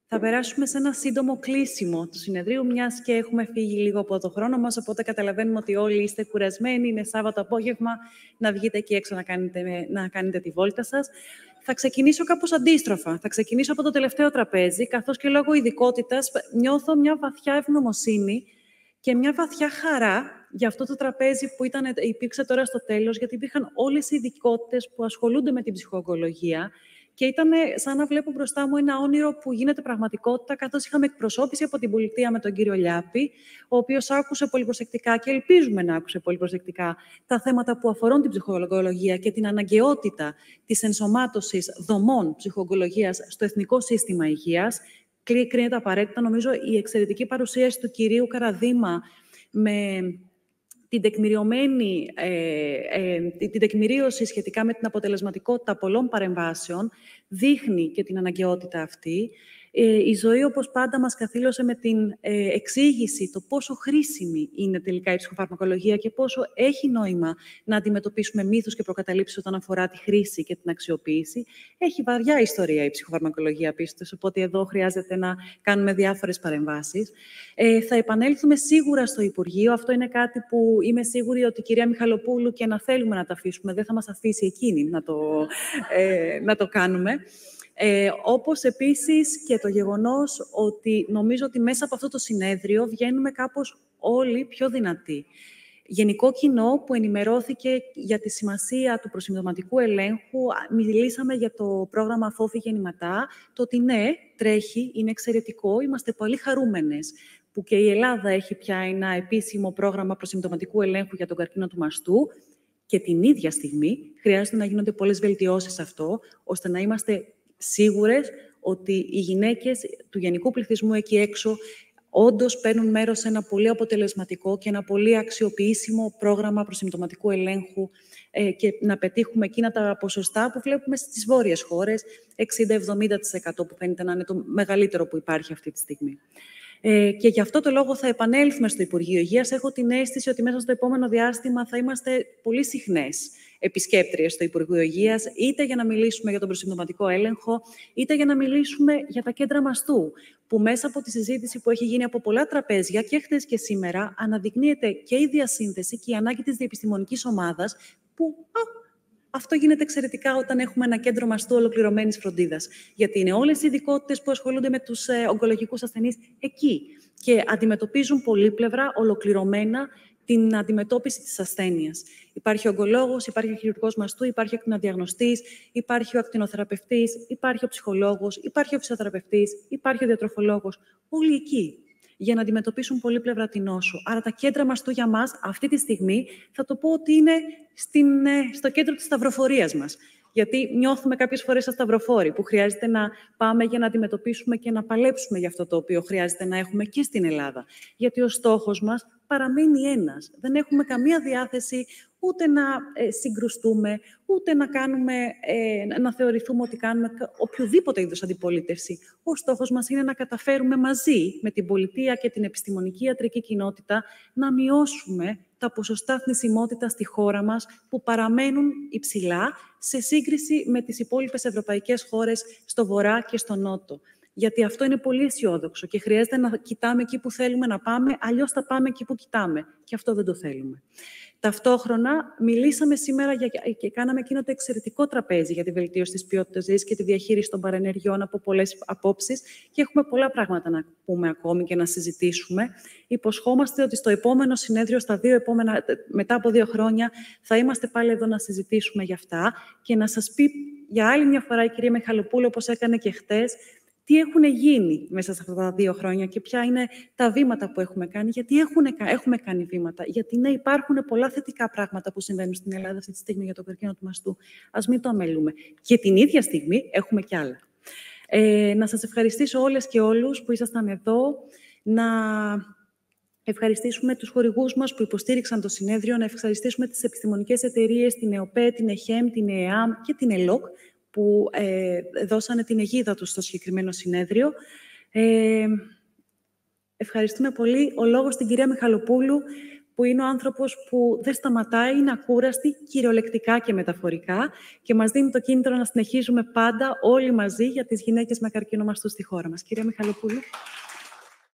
Θα περάσουμε σε ένα σύντομο κλείσιμο του συνεδρίου, μιας και έχουμε φύγει λίγο από το χρόνο μας, οπότε καταλαβαίνουμε ότι όλοι είστε κουρασμένοι, είναι Σάββατο απόγευμα, να βγείτε εκεί έξω να κάνετε τη βόλτα σας. Θα ξεκινήσω κάπως αντίστροφα. Θα ξεκινήσω από το τελευταίο τραπέζι, καθώς και λόγω ειδικότητας νιώθω μια βαθιά ευγνωμοσύνη και μια βαθιά χαρά για αυτό το τραπέζι που υπήρξε τώρα στο τέλος, γιατί υπήρχαν όλες οι ειδικότητες που ασχολούνται με την ψυχοογκολογία. Και ήταν σαν να βλέπω μπροστά μου ένα όνειρο που γίνεται πραγματικότητα, καθώς είχαμε εκπροσώπηση από την πολιτεία με τον κύριο Λιάπη, ο οποίος άκουσε πολύ προσεκτικά και ελπίζουμε να άκουσε πολύ προσεκτικά τα θέματα που αφορούν την ψυχοογκολογία και την αναγκαιότητα της ενσωμάτωσης δομών ψυχοογκολογίας στο Εθνικό Σύστημα Υγείας. Κρίνεται απαραίτητα, νομίζω, η εξαιρετική παρουσίαση του κυρίου Καραδήμα με την τεκμηρίωση σχετικά με την αποτελεσματικότητα πολλών παρεμβάσεων δείχνει και την αναγκαιότητα αυτή. Η ζωή, όπως πάντα, μας καθήλωσε με την εξήγηση το πόσο χρήσιμη είναι τελικά η ψυχοφαρμακολογία και πόσο έχει νόημα να αντιμετωπίσουμε μύθους και προκαταλήψεις όταν αφορά τη χρήση και την αξιοποίηση. Έχει βαριά ιστορία η ψυχοφαρμακολογία πίσω της, οπότε εδώ χρειάζεται να κάνουμε διάφορες παρεμβάσεις. Θα επανέλθουμε σίγουρα στο Υπουργείο. Αυτό είναι κάτι που είμαι σίγουρη ότι η κυρία Μιχαλοπούλου, και να θέλουμε να το αφήσουμε, δεν θα μας αφήσει εκείνη να το κάνουμε. Όπως επίσης και το γεγονός ότι νομίζω ότι μέσα από αυτό το συνέδριο βγαίνουμε κάπως όλοι πιο δυνατοί. Γενικό κοινό που ενημερώθηκε για τη σημασία του προσυμπτωματικού ελέγχου, μιλήσαμε για το πρόγραμμα Φόβη Γεννηματά, το ότι ναι, τρέχει, είναι εξαιρετικό, είμαστε πολύ χαρούμενες που και η Ελλάδα έχει πια ένα επίσημο πρόγραμμα προσυμπτωματικού ελέγχου για τον καρκίνο του μαστού και την ίδια στιγμή χρειάζεται να γίνονται πολλές βελτιώσεις σε αυτό, ώστε να είμαστε σίγουρες ότι οι γυναίκες του γενικού πληθυσμού εκεί έξω όντως παίρνουν μέρος σε ένα πολύ αποτελεσματικό και ένα πολύ αξιοποιήσιμο πρόγραμμα προσυμπτωματικού ελέγχου και να πετύχουμε εκείνα τα ποσοστά που βλέπουμε στις βόρειες χώρες, 60-70% που φαίνεται να είναι το μεγαλύτερο που υπάρχει αυτή τη στιγμή. Και γι' αυτό το λόγο θα επανέλθουμε στο Υπουργείο Υγείας. Έχω την αίσθηση ότι μέσα στο επόμενο διάστημα θα είμαστε πολύ συχνές επισκέπτριες στο Υπουργείο Υγείας, είτε για να μιλήσουμε για τον προσυμπτωματικό έλεγχο, είτε για να μιλήσουμε για τα κέντρα μαστού, που μέσα από τη συζήτηση που έχει γίνει από πολλά τραπέζια και χθες και σήμερα, αναδεικνύεται και η διασύνθεση και η ανάγκη της διεπιστημονικής ομάδας, που αυτό γίνεται εξαιρετικά όταν έχουμε ένα κέντρο μαστού ολοκληρωμένης φροντίδας. Γιατί είναι όλες οι ειδικότητες που ασχολούνται με τους ογκολογικούς ασθενείς εκεί και αντιμετωπίζουν πολύπλευρα, ολοκληρωμένα την αντιμετώπιση της ασθένειας. Υπάρχει ο ογκολόγος, υπάρχει ο χειρουργός μαστού, υπάρχει ο ακτινοδιαγνωστής, υπάρχει ο ακτινοθεραπευτής, υπάρχει ο ψυχολόγος, υπάρχει ο φυσιοθεραπευτής, υπάρχει ο διατροφολόγος. Όλοι εκεί, για να αντιμετωπίσουν πολύπλευρα την νόσο. Άρα τα κέντρα μαστού για μας, αυτή τη στιγμή, θα το πω ότι είναι στο κέντρο της σταυροφορίας μας. Γιατί νιώθουμε κάποιες φορές σαν σταυροφόροι, που χρειάζεται να πάμε για να αντιμετωπίσουμε και να παλέψουμε για αυτό το οποίο χρειάζεται να έχουμε και στην Ελλάδα. Γιατί ο στόχος μας παραμένει ένας. Δεν έχουμε καμία διάθεση ούτε να συγκρουστούμε, ούτε να θεωρηθούμε ότι κάνουμε οποιοδήποτε είδους αντιπολίτευση. Ο στόχος μας είναι να καταφέρουμε μαζί με την πολιτεία και την επιστημονική ιατρική κοινότητα να μειώσουμε τα ποσοστά θνησιμότητας στη χώρα μας, που παραμένουν υψηλά σε σύγκριση με τις υπόλοιπες ευρωπαϊκές χώρες στο βορρά και στο νότο. Γιατί αυτό είναι πολύ αισιόδοξο και χρειάζεται να κοιτάμε εκεί που θέλουμε να πάμε, αλλιώς θα πάμε εκεί που κοιτάμε. Και αυτό δεν το θέλουμε. Ταυτόχρονα, μιλήσαμε σήμερα και κάναμε εκείνο το εξαιρετικό τραπέζι για τη βελτίωση της ποιότητας ζωής και τη διαχείριση των παρενεργειών από πολλές απόψεις και έχουμε πολλά πράγματα να πούμε ακόμη και να συζητήσουμε. Υποσχόμαστε ότι στο επόμενο συνέδριο, μετά από 2 χρόνια, θα είμαστε πάλι εδώ να συζητήσουμε για αυτά και να σας πει για άλλη μια φορά η κυρία Μιχαλοπούλου, όπως έκανε και χτες, τι έχουν γίνει μέσα σε αυτά τα 2 χρόνια και ποια είναι τα βήματα που έχουμε κάνει, γιατί έχουμε κάνει βήματα. Γιατί ναι, υπάρχουν πολλά θετικά πράγματα που συμβαίνουν στην Ελλάδα αυτή τη στιγμή για το καρκίνο του μαστού. Ας μην το αμελούμε. Και την ίδια στιγμή έχουμε κι άλλα. Να σας ευχαριστήσω όλες και όλους που ήσασταν εδώ. Να ευχαριστήσουμε τους χορηγούς μας που υποστήριξαν το συνέδριο. Να ευχαριστήσουμε τις επιστημονικές εταιρείες, την ΕΟΠΕ, την ΕΧΕΜ, την ΕΕΑΜ και την ΕΛΟΚ, που δώσανε την αιγίδα τους στο συγκεκριμένο συνέδριο. Ευχαριστούμε πολύ. Ο λόγος στην κυρία Μιχαλοπούλου, που είναι ο άνθρωπος που δεν σταματάει, είναι ακούραστη, κυριολεκτικά και μεταφορικά, και μας δίνει το κίνητρο να συνεχίζουμε πάντα όλοι μαζί για τις γυναίκες με καρκίνο μαστού στη χώρα μας. Κυρία Μιχαλοπούλου.